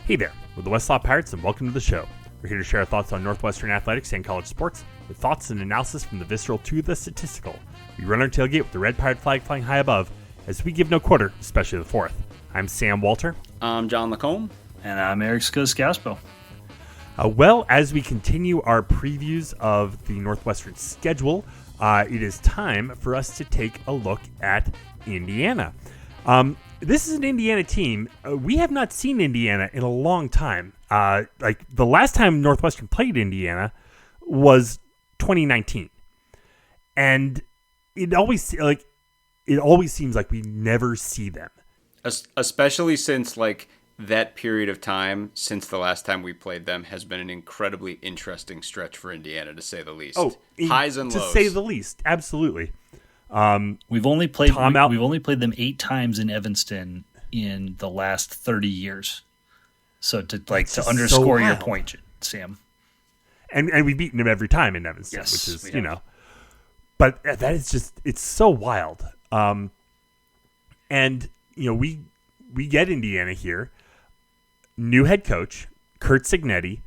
Hey there, we're the Westlaw Pirates and welcome to the show. We're here to share our thoughts on Northwestern athletics and college sports with thoughts and analysis from the visceral to the statistical. We run our tailgate with the red pirate flag flying high above as we give no quarter, especially the fourth. I'm Sam Walter. I'm John Lacombe. And I'm Eric Skosgaspo. Well, as we continue our previews of the Northwestern schedule, it is time for us to take a look at Indiana. This is an Indiana team. We have not seen Indiana in a long time. Like the last time Northwestern played Indiana was 2019, and it always seems like we never see them. Especially since that period of time since the last time we played them has been an incredibly interesting stretch for Indiana, to say the least. Highs and lows, to say the least. Absolutely. We've only played them 8 times in Evanston in the last 30 years. So to underscore your point, Sam. And we've beaten them every time in Evanston, yes, which is, but that is just, it's so wild. And we get Indiana here. New head coach, Curt Cignetti.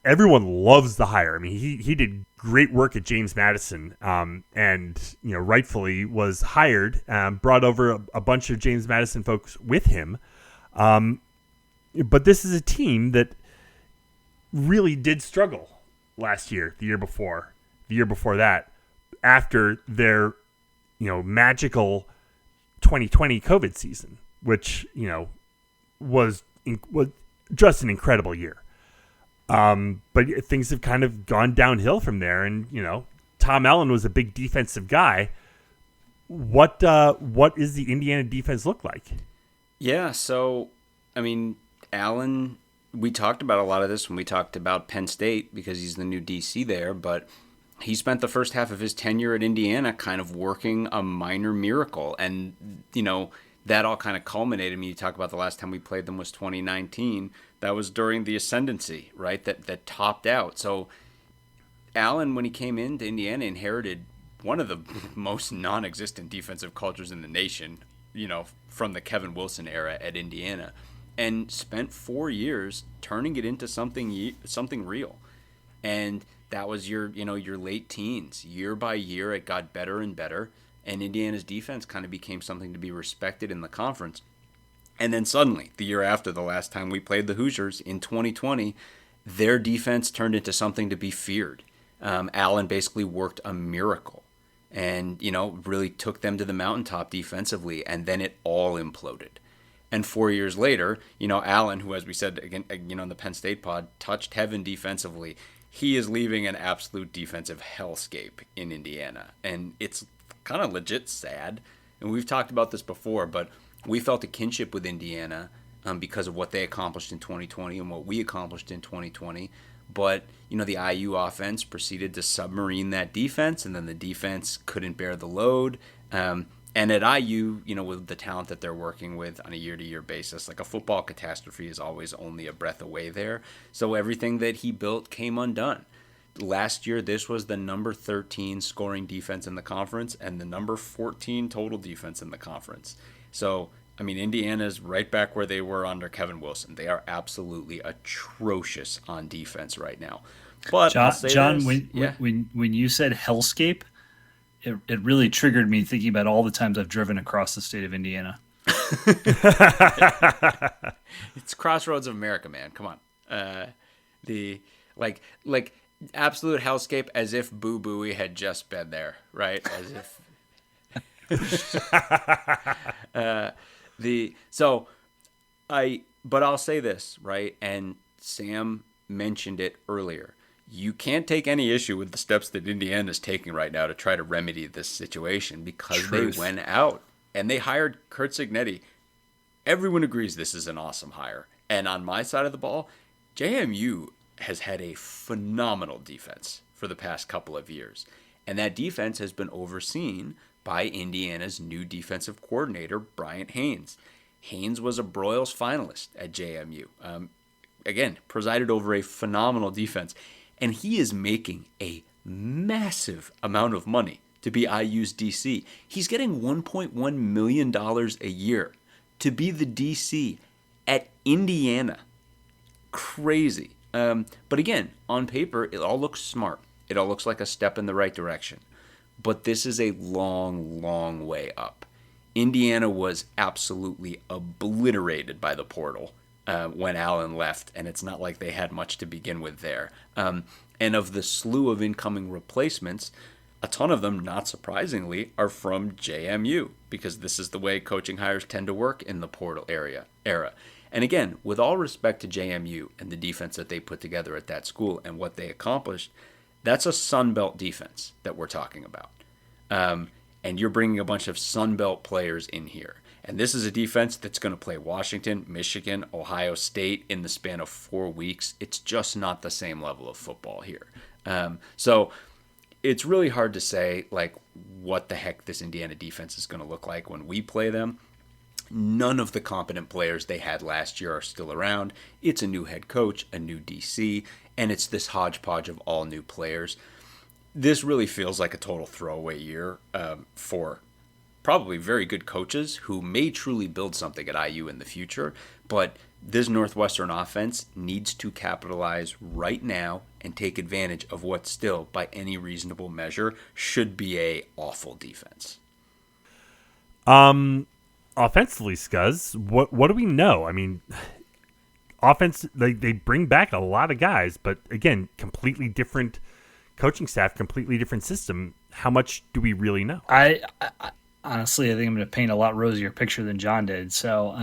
Everyone loves the hire. I mean, he did great work at James Madison, and rightfully was hired, brought over a bunch of James Madison folks with him. But this is a team that really did struggle last year, the year before that, after their magical 2020 COVID season, which was just an incredible year. But things have kind of gone downhill from there, and Tom Allen was a big defensive guy. What is the Indiana defense look like? Yeah, so Allen, we talked about a lot of this when we talked about Penn State because he's the new DC there, but he spent the first half of his tenure at Indiana kind of working a minor miracle, and that all kind of culminated. You talk about the last time we played them was 2019. That was during the ascendancy, right? That topped out. So Allen, when he came into Indiana, inherited one of the most non-existent defensive cultures in the nation, from the Kevin Wilson era at Indiana, and spent 4 years turning it into something real. And that was your late teens. Year by year, it got better and better. And Indiana's defense kind of became something to be respected in the conference. And then suddenly, the year after the last time we played the Hoosiers in 2020, their defense turned into something to be feared. Allen basically worked a miracle and, really took them to the mountaintop defensively, and then it all imploded. And 4 years later, Allen, who, as we said, again, in the Penn State pod, touched heaven defensively, he is leaving an absolute defensive hellscape in Indiana. And it's kind of legit sad. And we've talked about this before, but we felt a kinship with Indiana because of what they accomplished in 2020 and what we accomplished in 2020. But, the IU offense proceeded to submarine that defense, and then the defense couldn't bear the load. And at IU, with the talent that they're working with on a year-to-year basis, like a football catastrophe is always only a breath away there. So everything that he built came undone. Last year, this was the number 13 scoring defense in the conference and the number 14 total defense in the conference. So, Indiana's right back where they were under Kevin Wilson. They are absolutely atrocious on defense right now. But John, when you said hellscape, it really triggered me thinking about all the times I've driven across the state of Indiana. It's crossroads of America, man. Come on. The absolute hellscape, as if Boo Booey had just been there, right? As if but I'll say this, right? And Sam mentioned it earlier. You can't take any issue with the steps that Indiana is taking right now to try to remedy this situation because they went out and they hired Curt Cignetti. Everyone agrees this is an awesome hire. And on my side of the ball, JMU has had a phenomenal defense for the past couple of years. And that defense has been overseen by Indiana's new defensive coordinator, Bryant Haynes. Haynes was a Broyles finalist at JMU. Again, presided over a phenomenal defense. And he is making a massive amount of money to be IU's DC. He's getting $1.1 million a year to be the DC at Indiana, Crazy. But again, on paper, it all looks smart. It all looks like a step in the right direction. But this is a long, long way up. Indiana was absolutely obliterated by the portal when Allen left, and it's not like they had much to begin with there. And of the slew of incoming replacements, a ton of them, not surprisingly, are from JMU, because this is the way coaching hires tend to work in the portal era. And again, with all respect to JMU and the defense that they put together at that school and what they accomplished, that's a Sun Belt defense that we're talking about. And you're bringing a bunch of Sun Belt players in here. And this is a defense that's going to play Washington, Michigan, Ohio State in the span of 4 weeks. It's just not the same level of football here. So it's really hard to say, like, what the heck this Indiana defense is going to look like when we play them. None of the competent players they had last year are still around. It's a new head coach, a new DC, and it's this hodgepodge of all new players. This really feels like a total throwaway year for probably very good coaches who may truly build something at IU in the future, but this Northwestern offense needs to capitalize right now and take advantage of what still, by any reasonable measure, should be a awful defense. Offensively, Scuzz, what do we know? I mean, offense, they bring back a lot of guys, but again, completely different coaching staff, completely different system. How much do we really know? I honestly, I think I'm going to paint a lot rosier picture than John did. So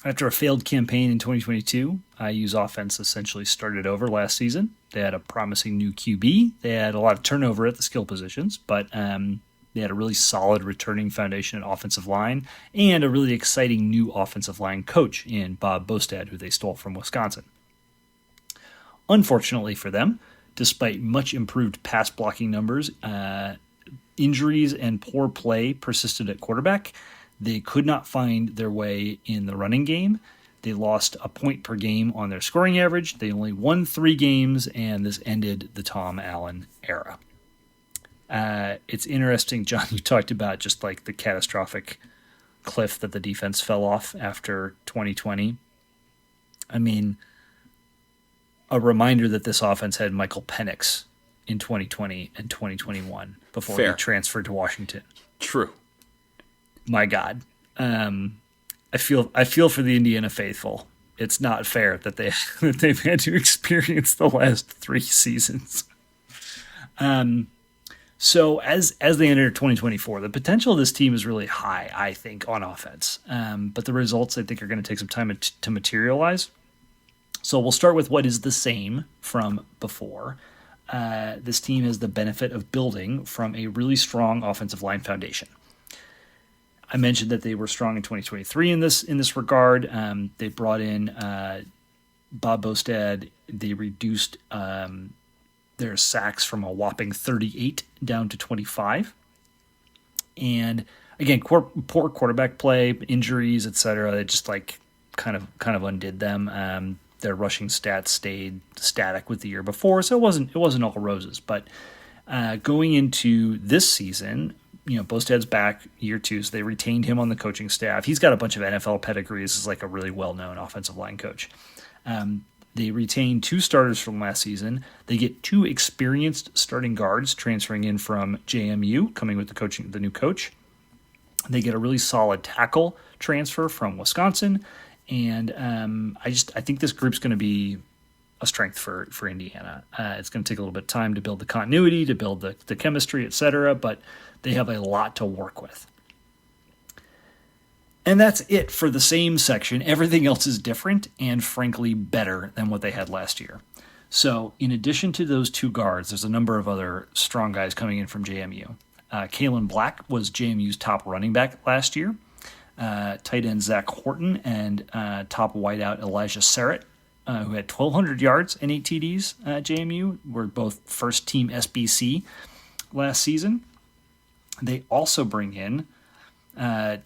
after a failed campaign in 2022, IU's offense essentially started over last season. They had a promising new QB. They had a lot of turnover at the skill positions, but they had a really solid returning foundation at offensive line and a really exciting new offensive line coach in Bob Bostad, who they stole from Wisconsin. Unfortunately for them, despite much improved pass blocking numbers, injuries and poor play persisted at quarterback. They could not find their way in the running game. They lost a point per game on their scoring average. They only won 3 games, and this ended the Tom Allen era. It's interesting, John, you talked about just like the catastrophic cliff that the defense fell off after 2020. I mean, a reminder that this offense had Michael Penix in 2020 and 2021 before he transferred to Washington. True. My God. I feel for the Indiana faithful. It's not fair that they've had to experience the last 3 seasons. So as they enter 2024, the potential of this team is really high, I think, on offense. But the results, I think, are going to take some time to materialize. So we'll start with what is the same from before. This team has the benefit of building from a really strong offensive line foundation. I mentioned that they were strong in 2023 in this regard. They brought in Bob Bostad. They reduced their sacks from a whopping 38 down to 25. And again, poor quarterback play, injuries, etc. It just like kind of undid them. Their rushing stats stayed static with the year before, so it wasn't all roses. But going into this season, Bostad's back year 2, so they retained him on the coaching staff. He's got a bunch of NFL pedigrees as like a really well-known offensive line coach. They retained 2 starters from last season. They get 2 experienced starting guards transferring in from JMU, coming with the new coach. They get a really solid tackle transfer from Wisconsin. And I think this group's going to be a strength for Indiana. It's going to take a little bit of time to build the continuity, to build the chemistry, etc., but they have a lot to work with. And that's it for the same section. Everything else is different and, frankly, better than what they had last year. So in addition to those 2 guards, there's a number of other strong guys coming in from JMU. Kalen Black was JMU's top running back last year. Tight end Zach Horton and top wideout Elijah Serrett, who had 1,200 yards and 8 TDs at JMU, were both first-team SBC last season. They also bring in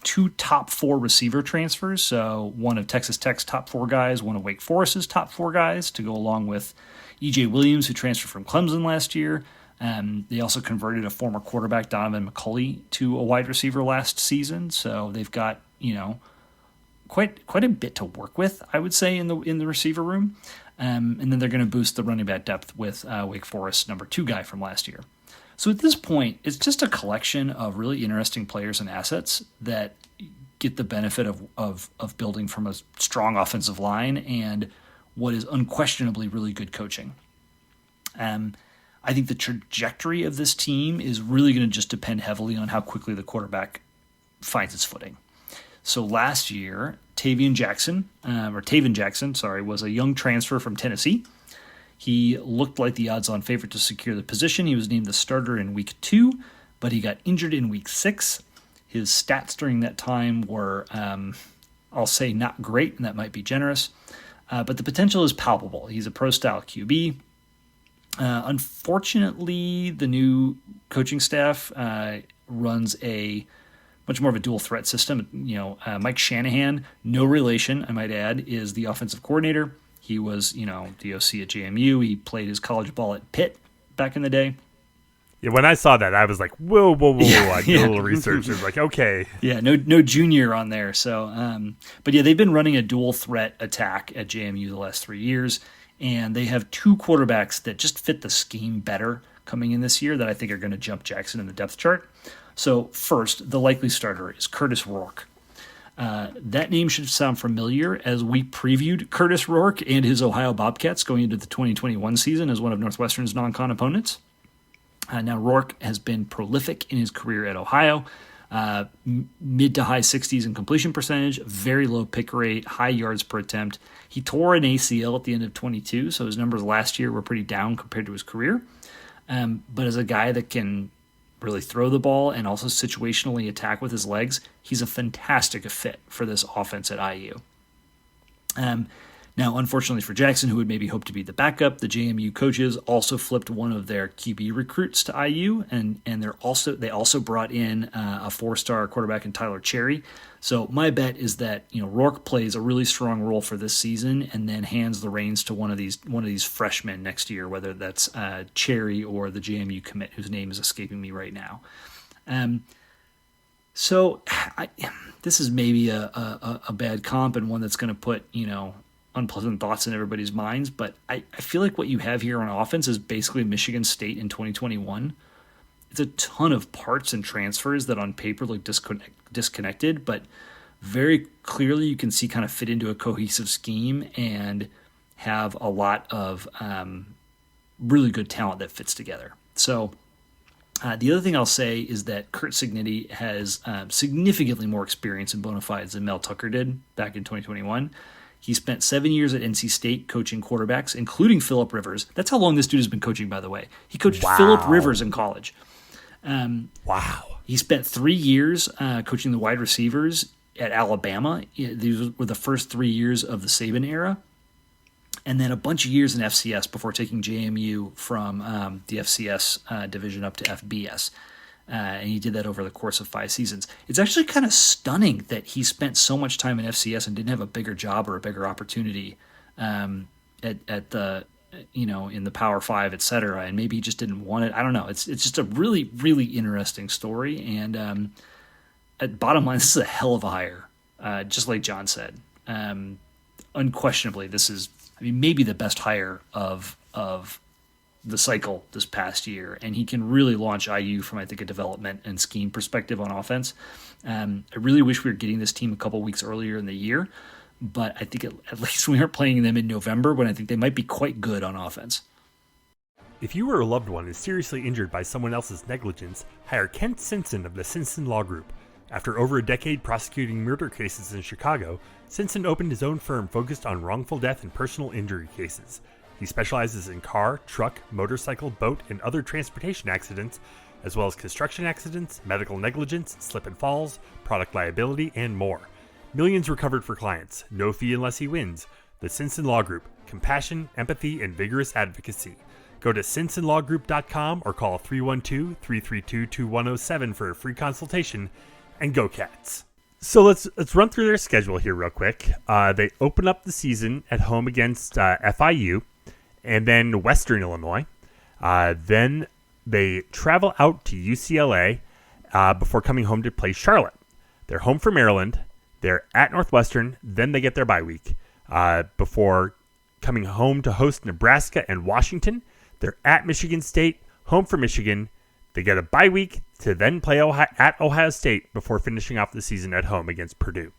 2 top 4 receiver transfers, so one of Texas Tech's top 4 guys, one of Wake Forest's top 4 guys, to go along with E.J. Williams, who transferred from Clemson last year. They also converted a former quarterback, Donovan McCulley, to a wide receiver last season. So they've got, quite a bit to work with, I would say, in the receiver room. And then they're going to boost the running back depth with Wake Forest number 2 guy from last year. So at this point, it's just a collection of really interesting players and assets that get the benefit of building from a strong offensive line and what is unquestionably really good coaching. I think the trajectory of this team is really going to just depend heavily on how quickly the quarterback finds its footing. So last year, Taven Jackson, was a young transfer from Tennessee. He looked like the odds-on favorite to secure the position. He was named the starter in week 2, but he got injured in week 6. His stats during that time were, I'll say, not great, and that might be generous. But the potential is palpable. He's a pro-style QB. Unfortunately, the new coaching staff runs a much more of a dual threat system. Mike Shanahan, no relation, I might add, is the offensive coordinator. He was, the OC at JMU. He played his college ball at Pitt back in the day. Yeah, when I saw that, I was like, whoa. I did a little research. I was like, okay. Yeah, no junior on there. So, but yeah, they've been running a dual threat attack at JMU the last 3 years, and they have 2 quarterbacks that just fit the scheme better coming in this year that I think are going to jump Jackson in the depth chart. So first, the likely starter is Curtis Rourke. That name should sound familiar as we previewed Curtis Rourke and his Ohio Bobcats going into the 2021 season as one of Northwestern's non-con opponents. Now, Rourke has been prolific in his career at Ohio, mid to high 60s in completion percentage, very low pick rate, high yards per attempt. He tore an ACL at the end of 22, so his numbers last year were pretty down compared to his career. But as a guy that can really throw the ball and also situationally attack with his legs, he's a fantastic fit for this offense at IU. Now, unfortunately for Jackson, who would maybe hope to be the backup, the JMU coaches also flipped one of their QB recruits to IU, and they also brought in a 4-star quarterback in Tyler Cherry. So my bet is that Rourke plays a really strong role for this season, and then hands the reins to one of these freshmen next year, whether that's Cherry or the JMU commit, whose name is escaping me right now. This is maybe a bad comp and one that's going to put unpleasant thoughts in everybody's minds, but I feel like what you have here on offense is basically Michigan State in 2021. It's a ton of parts and transfers that on paper look disconnected, but very clearly you can see kind of fit into a cohesive scheme and have a lot of really good talent that fits together. So the other thing I'll say is that Curt Cignetti has significantly more experience in bona fides than Mel Tucker did back in 2021. He spent 7 years at NC State coaching quarterbacks, including Phillip Rivers. That's how long this dude has been coaching, by the way. He coached Phillip Rivers in college. Wow. He spent 3 years coaching the wide receivers at Alabama. These were the first 3 years of the Saban era. And then a bunch of years in FCS before taking JMU from the FCS division up to FBS. And he did that over the course of 5 seasons. It's actually kind of stunning that he spent so much time in FCS and didn't have a bigger job or a bigger opportunity at the in the Power 5, etc. And maybe he just didn't want it. I don't know. It's just a really, really interesting story. And at bottom line, this is a hell of a hire. Just like John said, unquestionably, this is maybe the best hire of the cycle this past year, and he can really launch IU from, I think, a development and scheme perspective on offense. I really wish we were getting this team a couple weeks earlier in the year, but I think at least we aren't playing them in November when I think they might be quite good on offense. If you or a loved one is seriously injured by someone else's negligence, hire Kent Simpson of the Simpson Law Group. After over a decade prosecuting murder cases in Chicago, Simpson opened his own firm focused on wrongful death and personal injury cases. He specializes in car, truck, motorcycle, boat, and other transportation accidents, as well as construction accidents, medical negligence, slip and falls, product liability, and more. Millions recovered for clients. No fee unless he wins. The Simpson Law Group. Compassion, empathy, and vigorous advocacy. Go to simpsonlawgroup.com or call 312-332-2107 for a free consultation. And go Cats. So let's run through their schedule here real quick. They open up the season at home against FIU. And then Western Illinois. Then they travel out to UCLA before coming home to play Charlotte. They're home for Maryland. They're at Northwestern, then they get their bye week before coming home to host Nebraska and Washington. They're at Michigan State, home for Michigan. They get a bye week to then play at Ohio State before finishing off the season at home against Purdue.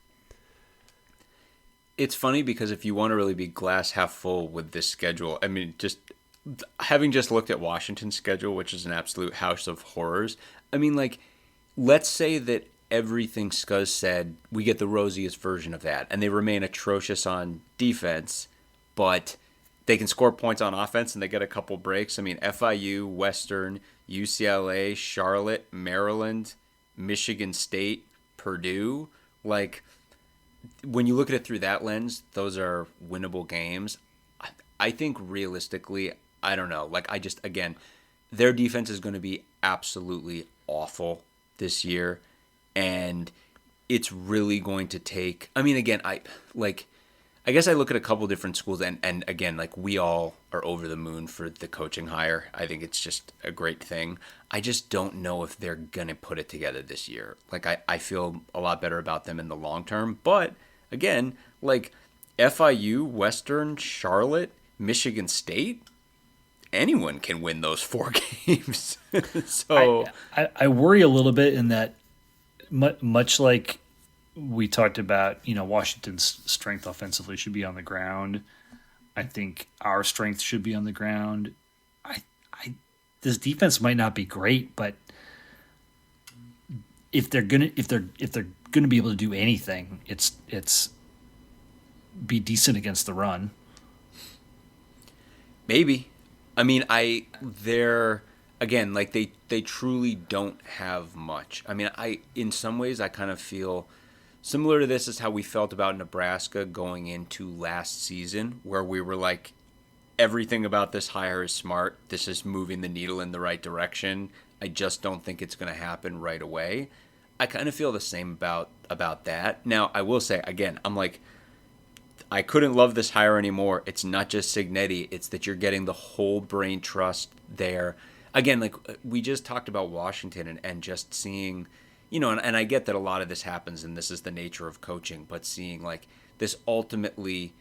It's funny because if you want to really be glass half full with this schedule, I mean, just having just looked at Washington's schedule, which is an absolute house of horrors. I mean, like, let's say that everything Scuzz said, we get the rosiest version of that, and they remain atrocious on defense, but they can score points on offense and they get a couple breaks. I mean, FIU, Western, UCLA, Charlotte, Maryland, Michigan State, Purdue. Like, when you look at it through that lens, those are winnable games. I think realistically, I don't know. Like, again, their defense is going to be absolutely awful this year. And it's really going to take, I mean, again, I guess I look at a couple different schools and again, like, we all are over the moon for the coaching hire. I think it's just a great thing. I just don't know if they're going to put it together this year. Like, I feel a lot better about them in the long term. But again, like, FIU, Western, Charlotte, Michigan State, anyone can win those 4 games. So I worry a little bit in that, much like we talked about, Washington's strength offensively should be on the ground. I think our strength should be on the ground. This defense might not be great, but if they're gonna be able to do anything, it's be decent against the run. Maybe. I mean, they're again, like, they truly don't have much. I mean, in some ways I kind of feel similar to this is how we felt about Nebraska going into last season, where we were like, everything about this hire is smart. This is moving the needle in the right direction. I just don't think it's going to happen right away. I kind of feel the same about that. Now, I will say, again, I'm like, I couldn't love this hire anymore. It's not just Cignetti. It's that you're getting the whole brain trust there. Again, like, we just talked about Washington and just seeing, and I get that a lot of this happens and this is the nature of coaching, but seeing, like, this ultimately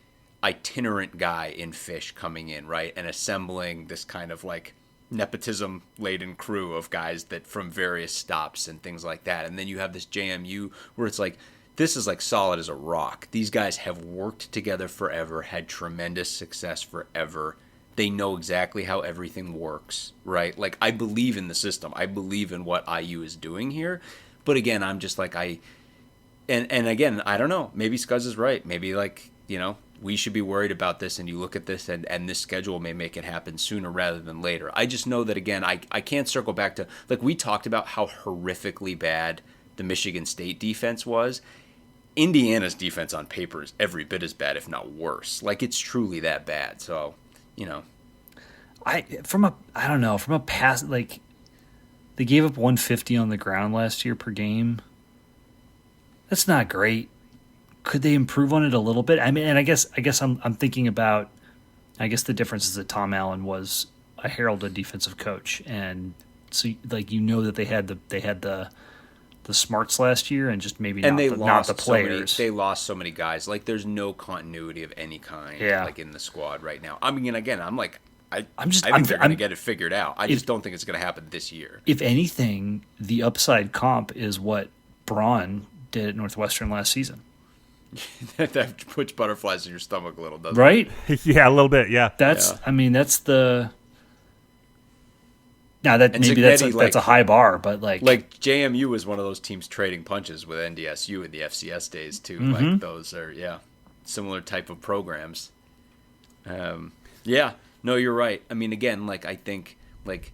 itinerant guy in Fish coming in, right, and assembling this kind of, like, nepotism-laden crew of guys that from various stops and things like that. And then you have this JMU where it's like, this is like solid as a rock. These guys have worked together forever, had tremendous success forever. They know exactly how everything works, right? Like, I believe in the system. I believe in what IU is doing here. But again, I'm just like, and again, I don't know. Maybe Scuzz is right. Maybe, like, we should be worried about this, and you look at this, and this schedule may make it happen sooner rather than later. I just know that, again, I can't circle back to, like, we talked about how horrifically bad the Michigan State defense was. Indiana's defense on paper is every bit as bad, if not worse. Like, it's truly that bad. So, from a pass, like, they gave up 150 on the ground last year per game. That's not great. Could they improve on it a little bit? I mean, and I guess I'm thinking about, I guess the difference is that Tom Allen was a heralded defensive coach, and so, like, that they had the smarts last year, and just maybe and not the players. They lost so many guys. Like, there's no continuity of any kind, like, in the squad right now. I mean, again, I'm like, I think they're going to get it figured out. I just don't think it's going to happen this year. If anything, the upside comp is what Braun did at Northwestern last season. That puts butterflies in your stomach a little, doesn't right? it? Yeah, a little bit. Yeah. I mean, that's the. Now that maybe Cignetti, that's a high bar, but like JMU was one of those teams trading punches with NDSU in the FCS days too. Mm-hmm. Like, those are similar type of programs. No, you're right. I mean, again, like, I think, like,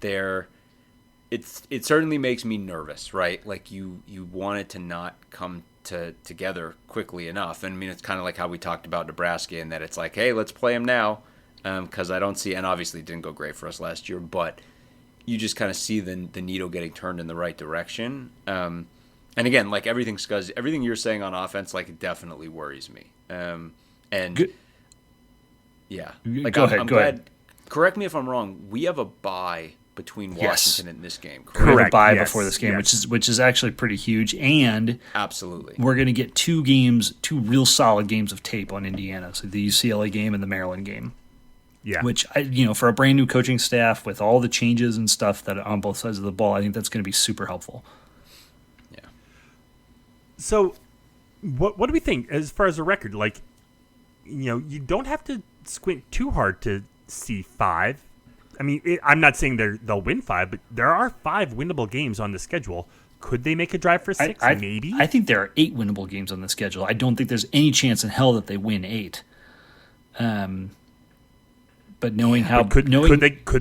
it certainly makes me nervous, right? Like, you want it to not come together quickly enough. And I mean, it's kind of like how we talked about Nebraska, in that it's like, hey, let's play them now, because I don't see, and obviously it didn't go great for us last year, but you just kind of see the needle getting turned in the right direction. And again, like, everything you're saying on offense, like, it definitely worries me. And Good. Yeah, like, go I'm ahead. Correct me if I'm wrong. We have a bye between Yes. Washington and this game. We have a Correct, bye yes, before this game, yes. which is actually pretty huge. And Absolutely. we're going to get two real solid games of tape on Indiana. So the UCLA game and the Maryland game. Yeah. Which, for a brand new coaching staff with all the changes and stuff that on both sides of the ball, I think that's going to be super helpful. Yeah. So, what do we think as far as a record? Like, you don't have to squint too hard to see 5. I mean, I'm not saying they'll win 5, but there are 5 winnable games on the schedule. Could they make a drive for 6? Maybe. I think there are 8 winnable games on the schedule. I don't think there's any chance in hell that they win 8. But knowing how could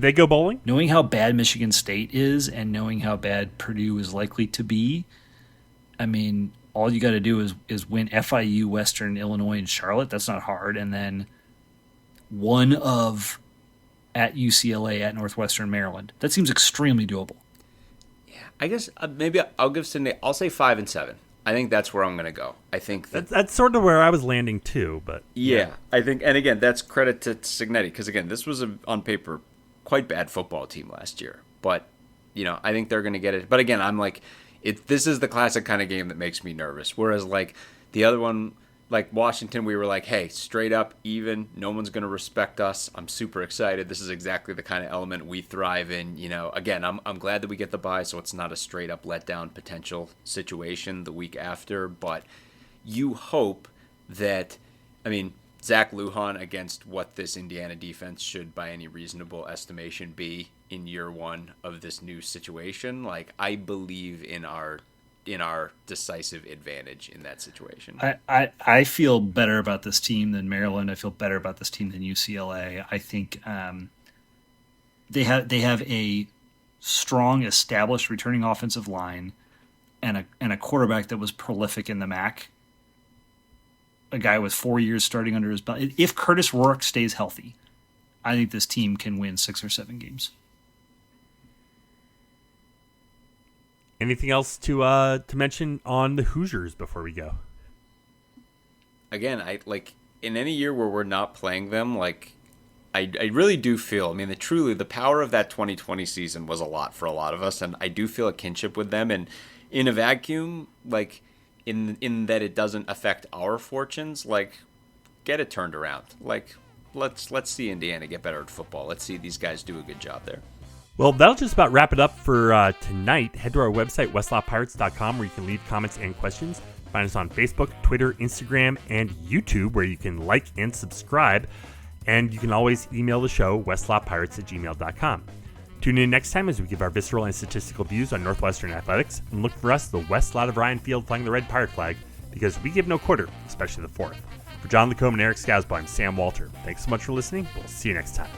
they go bowling? Knowing how bad Michigan State is and knowing how bad Purdue is likely to be, I mean, all you got to do is win FIU, Western Illinois, and Charlotte. That's not hard. And then one of at UCLA, at Northwestern Maryland. That seems extremely doable. Yeah. I guess maybe I'll give Sydney. I'll say 5 and 7. I think that's where I'm going to go. I think that's sort of where I was landing too. But yeah, I think, and again, that's credit to Cignetti because again, this was on paper quite bad football team last year. But I think they're going to get it. But again, I'm like, this is the classic kind of game that makes me nervous. Whereas like the other one, like Washington, we were like, hey, straight up, even, no one's going to respect us. I'm super excited. This is exactly the kind of element we thrive in. Again, I'm glad that we get the bye, so it's not a straight up letdown potential situation the week after. But you hope that, Zach Lujan against what this Indiana defense should, by any reasonable estimation, be in year 1 of this new situation. Like, I believe in our decisive advantage in that situation. I feel better about this team than Maryland. I feel better about this team than UCLA. I think they have a strong, established returning offensive line and a quarterback that was prolific in the MAC. A guy with 4 years starting under his belt. If Curtis Rourke stays healthy, I think this team can win 6 or 7 games. Anything else to mention on the Hoosiers before we go? Again, I like in any year where we're not playing them, like I really do feel. Truly the power of that 2020 season was a lot for a lot of us, and I do feel a kinship with them. And in a vacuum, like in that it doesn't affect our fortunes, like get it turned around. Like let's see Indiana get better at football. Let's see these guys do a good job there. Well, that'll just about wrap it up for tonight. Head to our website, westlaw.pirates.com, where you can leave comments and questions. Find us on Facebook, Twitter, Instagram, and YouTube, where you can like and subscribe. And you can always email the show, westlawpirates@gmail.com. Tune in next time as we give our visceral and statistical views on Northwestern athletics. And look for us, the west lot of Ryan Field, flying the red pirate flag, because we give no quarter, especially the 4th. For John Lacombe and Eric Scasbo, I'm Sam Walter. Thanks so much for listening. We'll see you next time.